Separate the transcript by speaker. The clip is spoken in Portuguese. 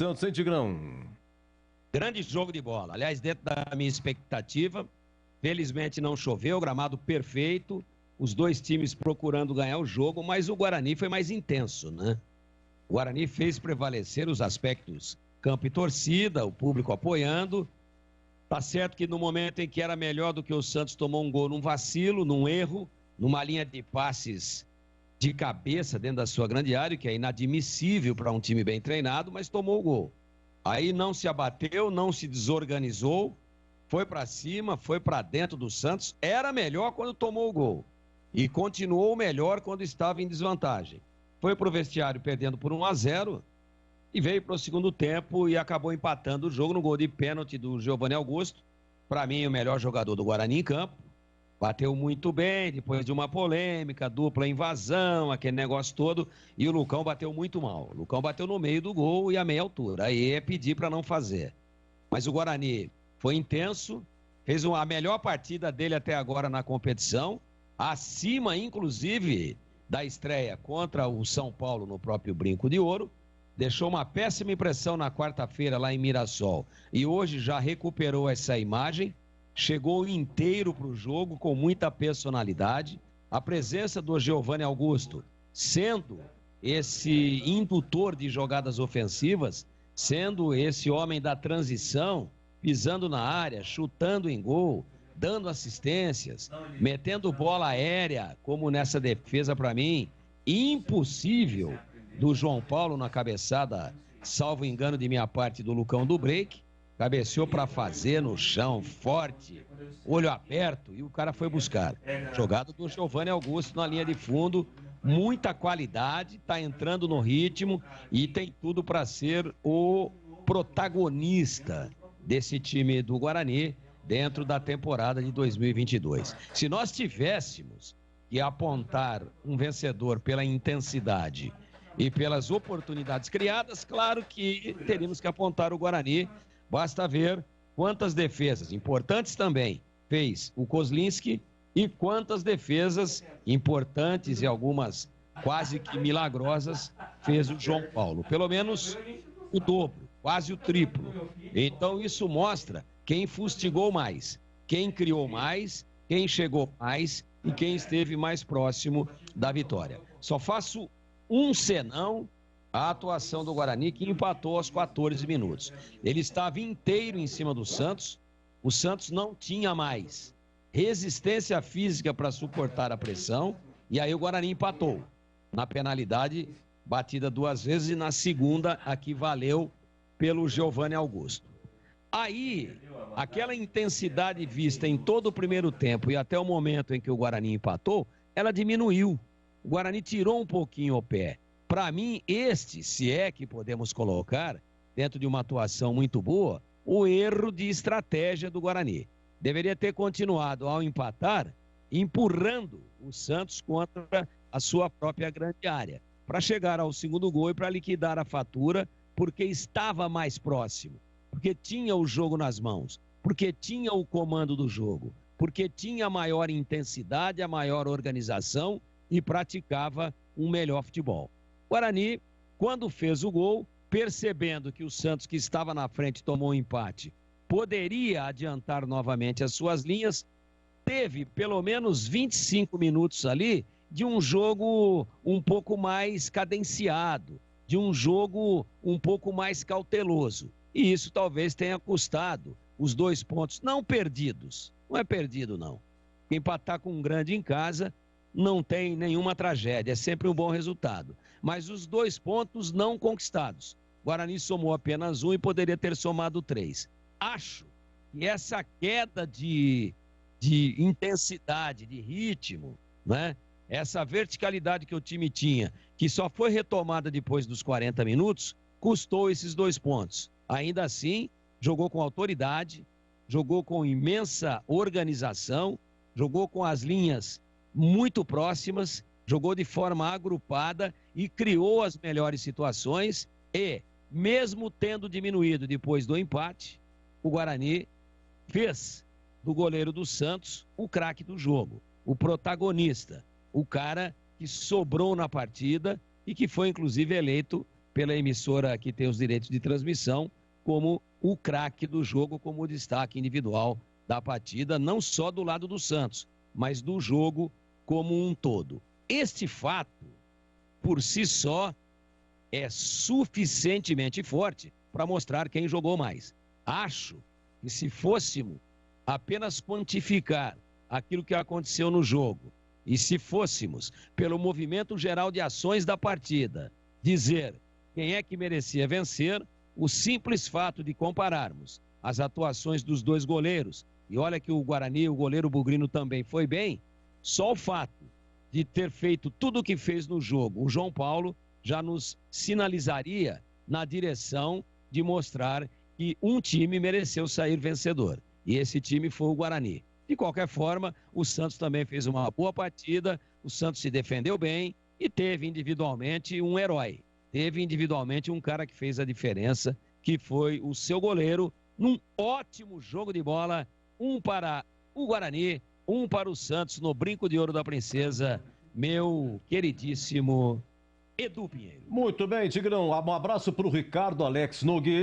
Speaker 1: Santos sem Tigrão.
Speaker 2: Grande jogo de bola. Aliás, dentro da minha expectativa, felizmente não choveu, gramado perfeito, os dois times procurando ganhar o jogo, mas o Guarani foi mais intenso, né? O Guarani fez prevalecer os aspectos campo e torcida, o público apoiando. Tá certo que no momento em que era melhor do que o Santos, tomou um gol num vacilo, num erro, numa linha de passes de cabeça dentro da sua grande área, que é inadmissível para um time bem treinado, mas tomou o gol. Aí não se abateu, não se desorganizou, foi para cima, foi para dentro do Santos. Era melhor quando tomou o gol e continuou melhor quando estava em desvantagem. Foi para o vestiário perdendo por 1-0 e veio para o segundo tempo e acabou empatando o jogo no gol de pênalti do Giovanni Augusto. Para mim, o melhor jogador do Guarani em campo. Bateu muito bem, depois de uma polêmica, dupla invasão, aquele negócio todo, e o Lucão bateu muito mal. O Lucão bateu no meio do gol e a meia altura. Aí é pedir para não fazer. Mas o Guarani foi intenso, fez a melhor partida dele até agora na competição, acima, inclusive, da estreia contra o São Paulo no próprio Brinco de Ouro. Deixou uma péssima impressão na quarta-feira lá em Mirassol. E hoje já recuperou essa imagem. Chegou inteiro para o jogo, com muita personalidade. A presença do Giovanni Augusto, sendo esse indutor de jogadas ofensivas, sendo esse homem da transição, pisando na área, chutando em gol, dando assistências, metendo bola aérea, como nessa defesa para mim, impossível do João Paulo na cabeçada, salvo engano de minha parte, do Lucão do Break. Cabeceou para fazer no chão, forte, olho aberto, e o cara foi buscar. Jogada do Giovanni Augusto na linha de fundo, muita qualidade, está entrando no ritmo e tem tudo para ser o protagonista desse time do Guarani dentro da temporada de 2022. Se nós tivéssemos que apontar um vencedor pela intensidade e pelas oportunidades criadas, claro que teríamos que apontar o Guarani. Basta ver quantas defesas importantes também fez o Kozlinski e quantas defesas importantes e algumas quase que milagrosas fez o João Paulo. Pelo menos o dobro, quase o triplo. Então isso mostra quem fustigou mais, quem criou mais, quem chegou mais e quem esteve mais próximo da vitória. Só faço um senão a atuação do Guarani, que empatou aos 14 minutos. Ele estava inteiro em cima do Santos, o Santos não tinha mais resistência física para suportar a pressão, e aí o Guarani empatou. Na penalidade, batida 2 vezes, e na segunda, aqui valeu pelo Giovanni Augusto. Aí, aquela intensidade vista em todo o primeiro tempo e até o momento em que o Guarani empatou, ela diminuiu. O Guarani tirou um pouquinho o pé. Para mim, se é que podemos colocar, dentro de uma atuação muito boa, o erro de estratégia do Guarani. Deveria ter continuado, ao empatar, empurrando o Santos contra a sua própria grande área, para chegar ao segundo gol e para liquidar a fatura, porque estava mais próximo, porque tinha o jogo nas mãos, porque tinha o comando do jogo, porque tinha a maior intensidade, a maior organização e praticava um melhor futebol. Guarani, quando fez o gol, percebendo que o Santos, que estava na frente, tomou um empate, poderia adiantar novamente as suas linhas, teve pelo menos 25 minutos ali de um jogo um pouco mais cadenciado, de um jogo um pouco mais cauteloso. E isso talvez tenha custado os 2 pontos, não perdidos. Não é perdido, não. Empatar com um grande em casa não tem nenhuma tragédia, é sempre um bom resultado. Mas os 2 pontos não conquistados. Guarani somou apenas 1 e poderia ter somado 3. Acho que essa queda de intensidade, de ritmo, né? Essa verticalidade que o time tinha, que só foi retomada depois dos 40 minutos, custou esses 2 pontos. Ainda assim, jogou com autoridade, jogou com imensa organização, jogou com as linhas muito próximas, jogou de forma agrupada e criou as melhores situações e, mesmo tendo diminuído depois do empate, o Guarani fez do goleiro do Santos o craque do jogo, o protagonista, o cara que sobrou na partida e que foi inclusive eleito pela emissora que tem os direitos de transmissão, como o craque do jogo, como o destaque individual da partida, não só do lado do Santos, mas do jogo como um todo. Este fato, por si só, é suficientemente forte para mostrar quem jogou mais. Acho que se fôssemos apenas quantificar aquilo que aconteceu no jogo, e se fôssemos, pelo movimento geral de ações da partida, dizer quem é que merecia vencer, o simples fato de compararmos as atuações dos dois goleiros, e olha que o Guarani, o goleiro Bugrino também foi bem, só o fato de ter feito tudo o que fez no jogo, o João Paulo já nos sinalizaria na direção de mostrar que um time mereceu sair vencedor, e esse time foi o Guarani. De qualquer forma, o Santos também fez uma boa partida, o Santos se defendeu bem e teve individualmente um herói. Teve individualmente um cara que fez a diferença, que foi o seu goleiro, num ótimo jogo de bola, um para o Guarani, um para o Santos, no Brinco de Ouro da Princesa, meu queridíssimo Edu Pinheiro.
Speaker 1: Muito bem, Tigrão. Um abraço para o Ricardo Alex Nogueira.